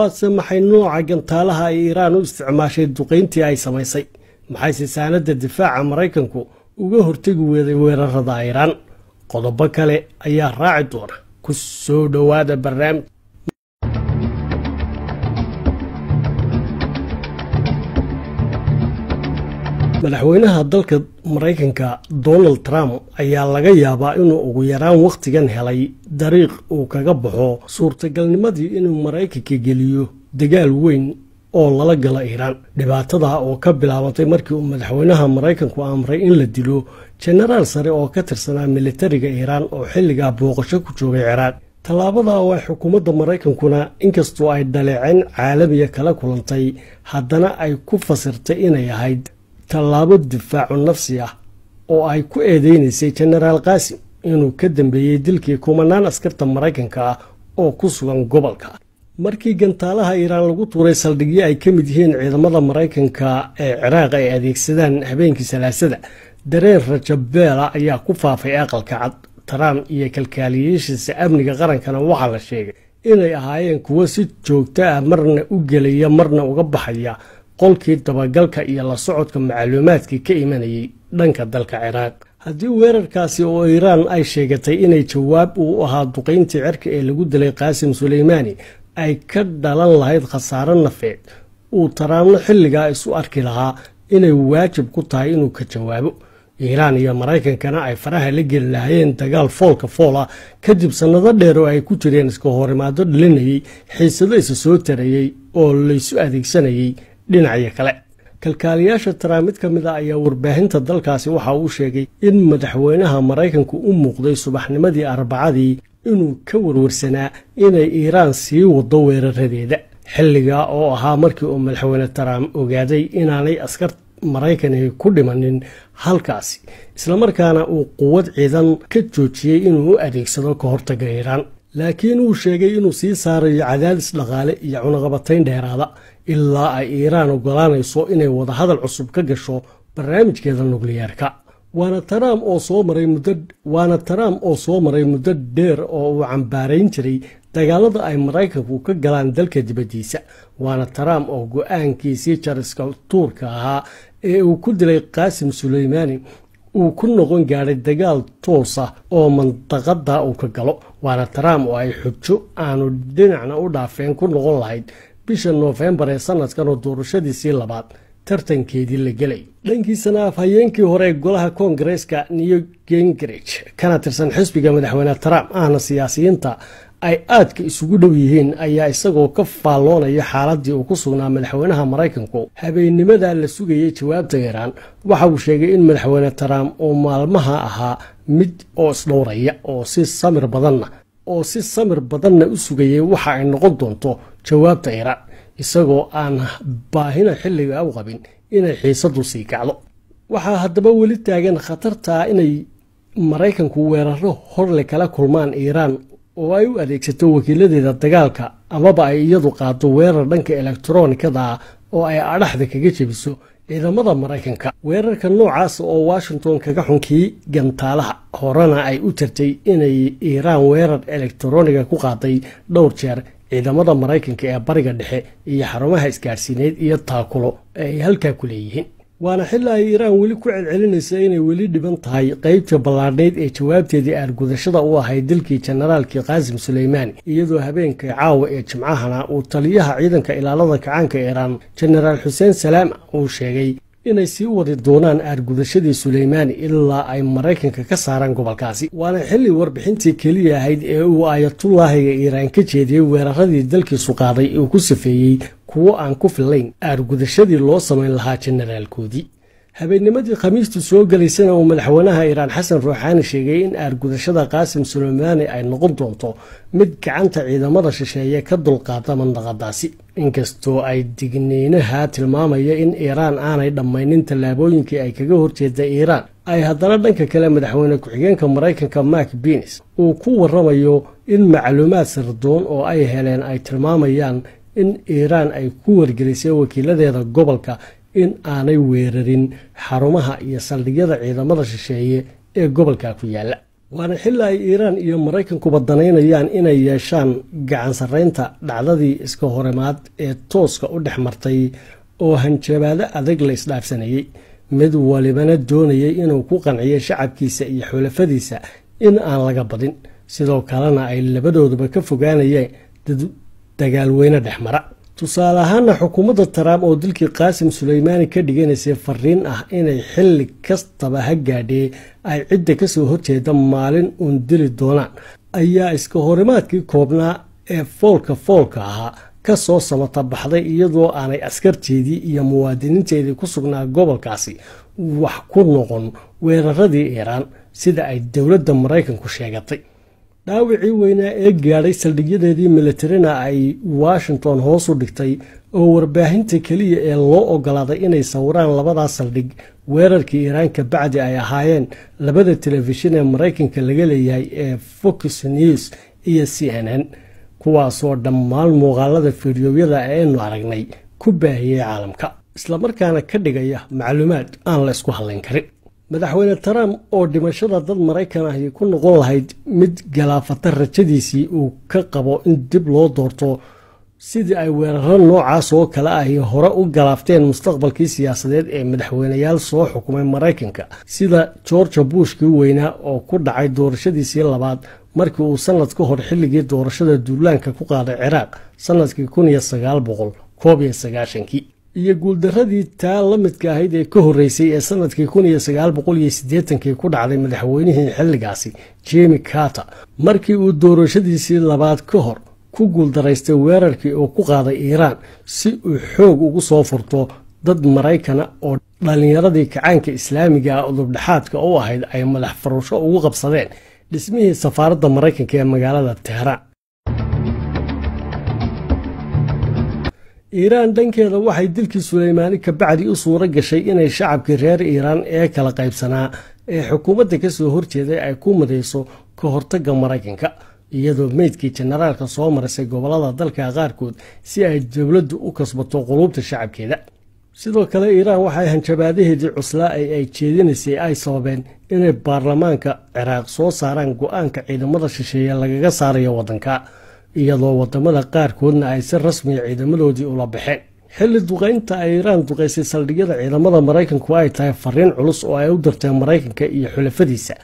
maxay nooca gantaalaha ay Iiraan u isticmaashay duqeyntii ay samaysay maxay saanada difaaca Mareykanku uga hortagi weeday weerarada Iiraan qodobo kale ayaa raaci doona ku soo dhawaada barnaamij madaxweynaha dalka Mareykanka Donald Trump ayaa laga yaabaa inuu ugu yaraan waqtigan helay dariiq uu kaga baxo suurtagalnimadii inuu Mareykanka geliyo dagaal weyn oo lala gala Iiraan dhibaatada oo ka bilaabantay markii uu madaxweynaha Mareykanku amray in la dilo generaal sare oo ka tirsanaa militariga Iiraan oo xilliga booqasho ku joogay Ciraaq talaabada oo xukuumadda Mareykankuna inkastoo ay dhaleeceen caalamiga kala kulantay haddana ay ku fasirtay inay ahayd talaabo difaacu nafsi ah oo ay ku eedeysay generaal Qaasim inuu ka dambeeyay dilkii kumanaan askarta Mareykanka ah oo ku sugan gobolka markii gantaalaha Iiraan lagu tuuray saldhigyo ay ka mid yihiin ciidamada Mareykanka ee Ciraaq ay adeegsadaan habeenkii Salaasada dareen rajabeela ayaa ku faafay aqalka cad Trump iyo kalkaaliyeyaashiisa amniga qarankana waxa la sheegay inay ahaayeen kuwo si joogto ah marna u gelaya marna uga baxaya qolkii dabagalka iyo la socodka macluumaadkii ka imanayay dhanka dalka Ciraaq haddii weerarkaasi oo Iiraan ay sheegatay inay jawaab u ahaa duqeyntii cirka ee lagu dilay Qaasim Suleymani ay ka dhalan lahayd khasaare nafeed uu Trump xilligaa isu arki lahaa inay waajib ku tahay inuu ka jawaabo Iiraan iyo Mareykankana ay faraha la geli lahaayeen dagaal foolka foola kadib sanado dheer oo ay ku jireen iska horimaado dhalinayay xiisado isa soo tarayay oo la isu adeegsanayay dhinaca kale kalkaaliyaasha Trump mid kamid ah ayaa warbaahinta dalkaasi waxa uu sheegay in madaxweynaha Mareykanku u muuqday subaxnimadii Arbacadii inuu ka warwarsanaa inay Iiraan sii wado weeraradeeda xilliga oo ahaa markii uu madaxweyne Trump ogaaday inaanay askar Mareykan ku dhimanin halkaasi isla markaana uu quwad ciidan ka joojiyay inuu u adeegsado ka hortagga Iiraan laakiin uu sheegay inuu sii saarayo cadaadis dhaqaale iyo cunaqabatayn dheeraada ilaa ay Iiraan ogolaanayso inay wada hadal cusub ka gasho barnaamijkeeda nukliyeerka waana Trump oo soo maray muddo dheer oo uu cambaarayn jiray dagaalada ay Mareykanku ka galaan dalka dibadiisa waana Trump oo go'aankiisii jariska tuurka ahaa ee uu ku dilay Qaasim Suleymani uu ku noqon gaaray dagaal toos ah oo mandaqada uu ka galo waana Trump oo ay xujo aanu dhinacna u dhaafeen ku noqon lahayd bisha November ee sanadkan oo doorashadiisii labaad tartankeedii la galay dhankiisana afhayeenkii hore golaha Koongareeska Newt Gingrich kana tirsan xisbiga madaxweyne Trump ahna siyaasiyiinta ay aadka isugu dhow yihiin ayaa isagoo ka faalloonaya xaaladii uu ku sugnaa madaxweynaha Mareykanku habeennimada la sugayay jawaabta Iiraan waxa uu sheegay in madaxweyne Trump uu maalmaha ahaa mid oo isdhowraya oo si samir badanna u sugayay waxa ay noqon doonto jawaabta Iiraan isagoo aan baahina xilliga u qabin inay xiisadu sii kacdo waxa haddaba weli taagan khatarta inay Mareykanku weeraro horle kala kulmaan Iiraan oo ay u adeegsato wakiiladeeda dagaalka amaba ay iyadu qaado weerar dhanka elektaroonikada oo ay adhaxda kaga jebiso ciidamada Mareykanka weerarka noocaas oo Washington kaga xunkii gantaalaha horena ay u tirtay inay Iiraan weerar elektarooniga ku qaaday dhowr jeer ciidamada Mareykanka ee bariga dhexe iyo xarumaha isgaarsiineed iyo taakulo ay halka ku leeyihiin waana xilli ay Iiraan weli ku celcelinaysa inay weli dhiban tahay qaybta ballaadheed ee jawaabteedii argudashada u ahayd dilkii generaalkii Qaasim Suleymani iyadoo habeenkii caawa ee Jimcahana uu taliyaha ciidanka ilaalada kacaanka Iiraan generaal Hussein Salama uu sheegay inay sii wadi doonaan argudashadii Suleymani ilaa ay Mareykanka ka saaraan gobolkaasi waana xilli warbixintii kaliya ahayd ee uu Ayatullaahiga Iiraan ka jeediyay weeraradii dalkiisu qaaday uu ku safeeyay kuwo aan ku filayn argudashadii loo sameyn lahaa generaalkoodii habeennimadii Khamiistu soo galaysana uu madaxweynaha Iiraan Xasan Ruuxaani sheegay in argudashada Qaasim Suleymani ay noqon doonto mid gacanta ciidamada shisheeye ka dulqaada mandaqadaasi inkastoo ay digniinaha tilmaamaya in Iiraan aanay dhammaynin tallaabooyinkii ay kaga horjeeday Iiraan ay haddana dhanka kale madaxweyne ku-xigeenka Mareykanka Mark Pence uu ku waramayo in macluumaad sirdoon oo ay heleen ay tilmaamayaan in Iiraan ay ku wargelisay wakiiladeeda gobolka in aanay weerarin xarumaha iyo saldhigyada ciidamada shisheeye ee gobolka ku yaala waana xilli ay Iiraan iyo Maraykankuba danaynayaan inay yeeshaan gacan sarreynta dhacdadii iska horimaad ee tooska u dhex martay oo hanjabaado adag la isdhaafsanayay mid walibana doonayay inuu ku qanciyo shacabkiisa iyo xulafadiisa in aan laga badin sidoo kalena ay labadooduba ka fogaanayeen dagaal weyne dhexmara tusaale ahaan xukuumadda Trump oo dilkii Qaasim Suleymaani ka dhiganaysay fariin ah inay xilli kastaba ha gaadhee ay cidda ka soo horjeeda maalin uun dili doonaan ayaa iska horimaadkii koobnaa ee foolka ahaa ka soo samata baxday iyadoo aanay askarteedii iyo muwaadiniinteedii ku sugnaa gobolkaasi wax ku noqon weeraradii Iiraan sida ay dowladda Maraykanku sheegatay dhaawicii weynaa ee gaadhay saldhigyadeedii militarina ay Washington hoos u dhigtay oo warbaahinta kaliya ee loo ogolaaday inay sawiraan labadaas saldhig weerarkii Iiraan ka bacdi ay ahaayeen labada telefishin ee Maraykanka laga leeyahay ee Fox News iyo CNN kuwaasoo dhammaan muuqaalada fiidiyowyada aynu aragnay ku baahiyay caalamka isla markaana ka dhigaya macluumaad aan la isku halayn karin madaxweyne Trump oo dhimashada dad Maraykan ah ku noqon lahayd mid galaafata rajadiisii uu ka qabo in dib loo doorto sidii ay weeraro noocaas oo kale ah hore u galaafteen mustaqbalkii siyaasadeed ee madaxweynayaal soo xukumay Maraykanka sida George Bush-kii weynaa oo ku dhacay doorashadiisii labaad markii uu sanad ka hor xilligii doorashada duulaanka ku qaaday Ciraaq sanadkii 1991 iyo guuldaradii taa la midka ahayd ee ka horeysay ee sanadkii 1980 ku dhacday madaxweynihii xilligaasi Jimmy Carter markii uu doorashadiisii labaad ka hor ku guuldaraystay weerarkii uu ku qaaday Iiraan si uu xoog ugu soo furto dad Maraykan oo dhalinyaradii kacaanka Islaamiga ah oo dhaxaadka u ahayd ay madax furasho ugu qabsadeen dhismihii safaaradda Maraykanka ee magaalada Tehran Iiraan dhankeeda waxay dilkii Suleymaani ka bacdi u suura gashay inay shacabkii reer Iiraan ee kala qaybsanaa ee xukuumadda ka soo horjeeday ay ku madeyso ka hortagga Maraykanka iyadoo meydkii generaalka soo marisay gobolada dalka qaarkood si ay dawladdu u kasbato qulubta shacabkeeda sidoo kale Iiraan waxay hanjabaadaheedii cuslaa ay jeedinaysay ay sababeen inay baarlamaanka Ciraaq soo saaraan go'aanka ciidamada shisheeye lagaga saarayo waddanka iyadoo wadamada qaarkoodna ay si rasmi ah ciidamadoodii ula baxeen xilli duqeynta ay Iiraan duqeysay saldhigyada ciidamada Maraykanku ay tahay fariin culus oo ay u dirtay Maraykanka iyo xulafadiisa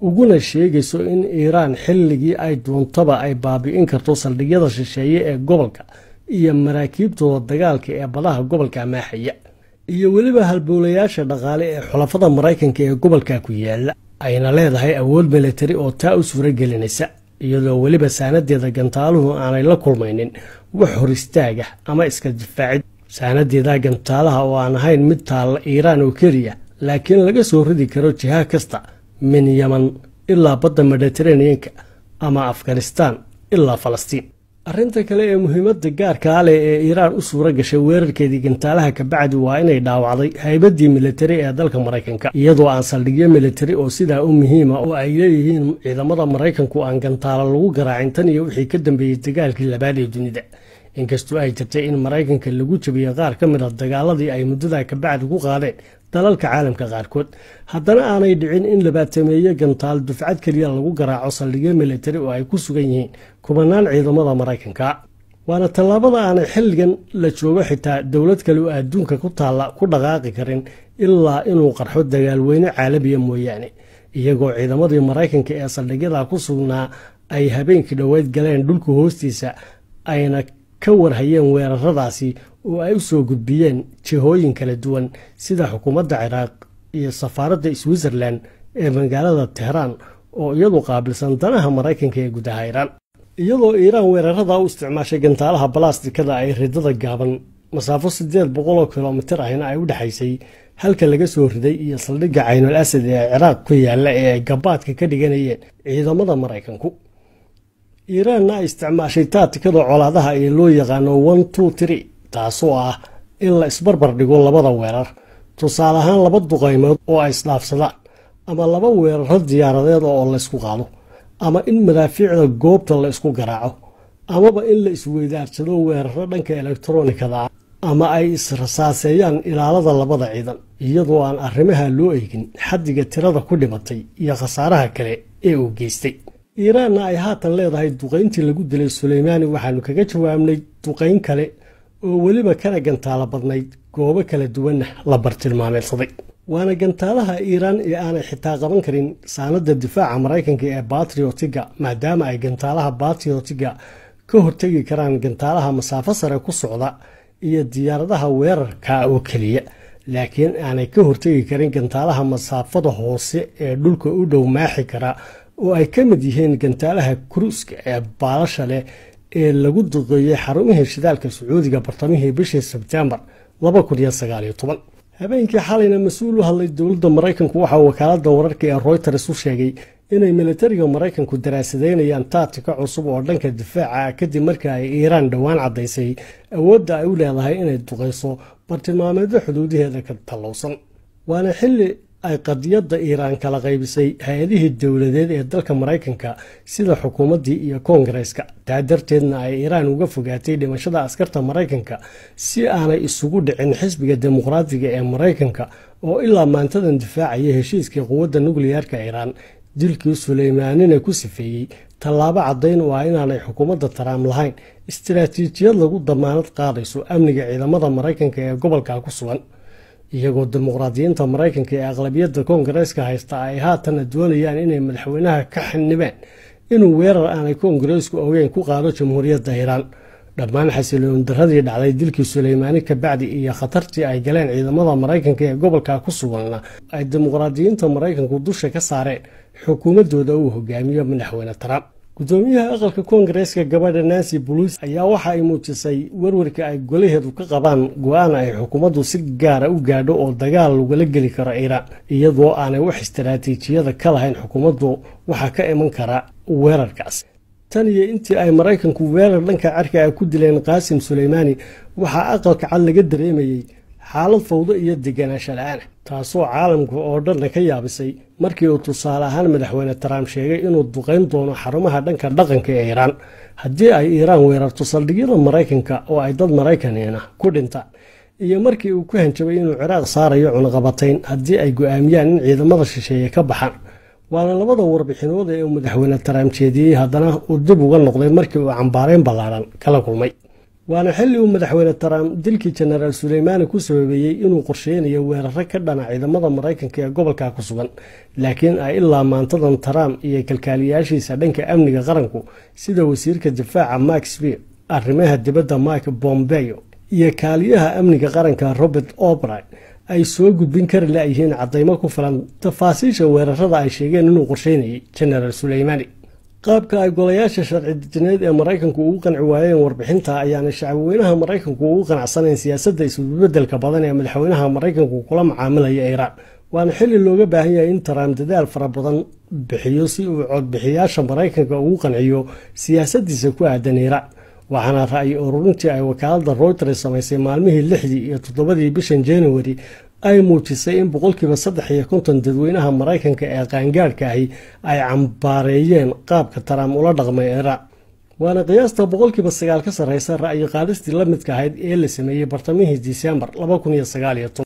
uguna sheegayso in Iiraan xilligii ay doontaba ay baabi'in karto saldhigyada shisheeye ee gobolka iyo maraakiibtooda dagaalka ee badaha gobolka maaxaya iyo weliba halbowlayaasha dhaqaale ee xulafada Maraykanka ee gobolka ku yaala ayna leedahay awood militari oo taa u suura gelinaysa iyadoo weliba saanadeeda gantaaluhu aanay la kulmaynin wax hor istaaga ama iska difaacid saanadeeda gantaalaha oo aan ahayn mid taalla Iiraan oo keliya laakiin laga soo ridi karo jiha kasta min Yemen ilaa badda Mediterranean-ka ama Afghanistan ilaa Falastiin arrinta kale ee muhiimadda gaarka ah ee Iiraan u suura gashay weerarkeedii gantaalaha ka bacdi waa inay dhaawacday haybadii militari ee dalka Maraykanka iyadoo aan saldhigyo militari oo sidaa u muhiim ah oo ay leeyihiin ciidamada Maraykanku aan gantaalo lagu garaacin tan iyo wixii ka dambeeyay dagaalkii labaad ee dunida inkastoo ay jirtay in Maraykanka lagu jabiyay qaar ka mid ah dagaaladii ay muddada ka bacdi ku qaadeen dalalka caalamka qaarkood haddana aanay dhicin in labaatameeyo gantaal dufcad kaliya lagu garaaco saldhigyo militari oo ay ku sugan yihiin kumanaan ciidamada Maraykanka waana tallaabada aanay xilligan la joogo xitaa dowlad kale oo adduunka ku taala ku dhaqaaqi karin ilaa inuu qarxo dagaal weyne caalami ah mooyaane iyagoo ciidamadii Maraykanka ee saldhigyada ku sugnaa ay habeenkii dhaweyd galeen dhulka hoostiisa ayna ka warhayeen weeraradaasi oo ay u soo gudbiyeen jihooyin kala duwan sida xukuumadda Ciraaq iyo safaaradda Switzerland ee magaalada Tehran oo iyadu qaabilsan danaha Maraykanka ee gudaha Iiraan iyadoo Iiraan weerarada u isticmaashay gantaalaha balaastikada ay ridada gaaban masaafo 800 kilomitir ahna ay u dhaxaysay halka laga soo riday iyo saldhigga Caynul Asad ee Ciraaq ku yaala ee gabaadka ka dhiganayeen ciidamada Maraykanku Iiraan ay isticmaashay taatikada colaadaha ee loo yaqaan 1-2-3 taasoo ah in la isbarbar dhigo labada weerar tusaale ahaan laba duqeymood oo ay isdhaafsadaan ama laba weerar diyaaradeed oo la isku qaado ama in madaafiicda goobta la isku garaaco amaba in la isweydaarsado weeraro dhanka elektaroonikada ama ay israsaaseeyaan ilaalada labada ciidan iyadoo aan arrimaha loo eegin xaddiga tirada ku dhimatay iyo khasaaraha kale ee uu geystay. iiraanna ay haatan leedahay duqayntii lagu dilay suleymaani waxaanu kaga jawaabnay duqayn kale oo weliba kana gantaalo badnayd goobo kala duwanna la bartilmaameedsaday. waana gantaalaha iiraan ee aanay xitaa qaban karin saanada difaaca maraykanka ee batriotiga, maadaama ay gantaalaha batriotiga ka hortegi karaan gantaalaha masaafo sare ku socda iyo diyaaradaha weerarka oo keliya, laakiin aanay ka hortegi karin gantaalaha masaafada hoose ee dhulka u dhow maaxi kara oo ay ka mid yihiin gantaalaha kruuska ee baalasha leh ee lagu duqeeyey xarumihii shidaalka sacuudiga bartamihii bishii Sebtembar 2019. habeenkii xalayna mas-uul u hadlay dowladda maraykanku waxa wakaaladda wararka ee Reuters u sheegay inay militariga maraykanku daraasadeynayaan taatika cusub oo dhanka difaaca kadib markii ay iiraan dhowaan caddaysay awoodda ay u leedahay inay duqayso bartilmaameedyo xuduudaheeda ka tallowsan. waana xilli ay qadiyadda iiraan kala qaybisay hay-adihii dowladeed ee dalka maraykanka sida xukuumaddii iyo koongareeska. taa darteedna ay iiraan uga fogaatay dhimashada askarta maraykanka si aanay isugu dhicin xisbiga dimuqraadiga ee maraykanka oo ilaa maantadan difaacaya heshiiskii quwadda nukliyeerka iiraan. dilkii suleymaanina ku sifeeyey tallaabo caddayn oo ah inaanay xukuumadda Trump lahayn istiraatiijiyad lagu damaanad qaadayso amniga ciidamada maraykanka ee gobolka ku sugan, iyagoo dimuqraadiyiinta maraykanka ee aqlabiyadda koongareeska haysta ay haatan doonayaan inay madaxweynaha ka xanibaan inuu weerar aanay koongareesku ogeyn ku qaado jamhuuriyadda iiraan. dhammaan xasiloon daradii dhacday dilkii suleymaani ka bacdi iyo khatartii ay galeen ciidamada maraykanka ee gobolka ku suganna ay dimuqraadiyiinta maraykanku dusha ka saareen xukuumadooda uu hogaamiyo madaxweyne Trump. gudoomiyaha aqalka koongareeska gabadha Nancy Pelosi ayaa waxa ay muujisay warwarka ay golaheedu ka qabaan go'aan ay xukuumaddu si gaar ah u gaadho oo dagaal lagula geli karo Iiraan, iyadoo aanay wax istiraatiijiyada ka lahayn xukuumaddu waxa ka iman kara weerarkaas. tan iyo intii ay maraykanku weerar dhanka cirka ah ku dileen Qaasim Suleymaani, waxaa aqalka cad laga dareemayay xaalad fawdo iyo deganaansho la'aan, taasoo caalamka oo dhan ka yaabisay markii uu tusaale ahaan madaxweyne Trump sheegay inuu duqeyn doono xarumaha dhanka dhaqanka ee Iiraan haddii ay Iiraan weerarto saldhigyada maraykanka oo ay dad Maraykanina ku dhintaan, iyo markii uu ku hanjabay inuu Ciraaq saarayo cunaqabatayn haddii ay go'aamiyaan in ciidamada shisheeye ka baxaan. waana labada warbixinood ee madaxweyne Trump jeediyey haddana uu dib uga noqday markii uu cambaareen ballaaran kala kulmay. waana xilli uu madaxweyne Trump dilkii Generaal Suleymaani ku sababeeyey inuu qorsheynayo weeraro ka dhana ciidamada maraykanka ee gobolka ku sugan, laakiin ay ilaa maantadan Trump iyo kalkaaliyaashiisa dhanka amniga qaranku sida wasiirka difaaca Mark Esper, arrimaha dibadda Mike Pompeo iyo kaaliyaha amniga qaranka Robert O'Brien ay soo gudbin kari laayihiin caddaymo ku filan tafaasiisha weerarada ay sheegeen inuu qorsheynayay Generaal Suleymaani. qaabka ay golayaasha sharci dejineed ee maraykanku ugu qanci waayeen warbixinta ayaana shacabweynaha maraykanku ugu qanacsanayn siyaasadda isbeddelka badan ee madaxweynaha maraykanku kula macaamilaya Iiraan. waana xilli looga baahan yahay in Trump dadaal fara badan bixiyo si uu codbixiyaasha maraykanka ugu qanciyo siyaasaddiisa ku aadan Iiraan. waxaana ra'yi ururintii ay wakaaladda Reuters samaysay maalmihii 6 iyo 7 bishan January ay muujisay in 350% dadweynaha maraykanka ee qaangaarka ahi ay cambaareeyeen qaabka Trump ula dhaqmay Iiraan. waana qiyaasta 9% ka sarreysa ra'yi qaadistii la midka ahayd ee la sameeyey bartamihii Diseembar 2019.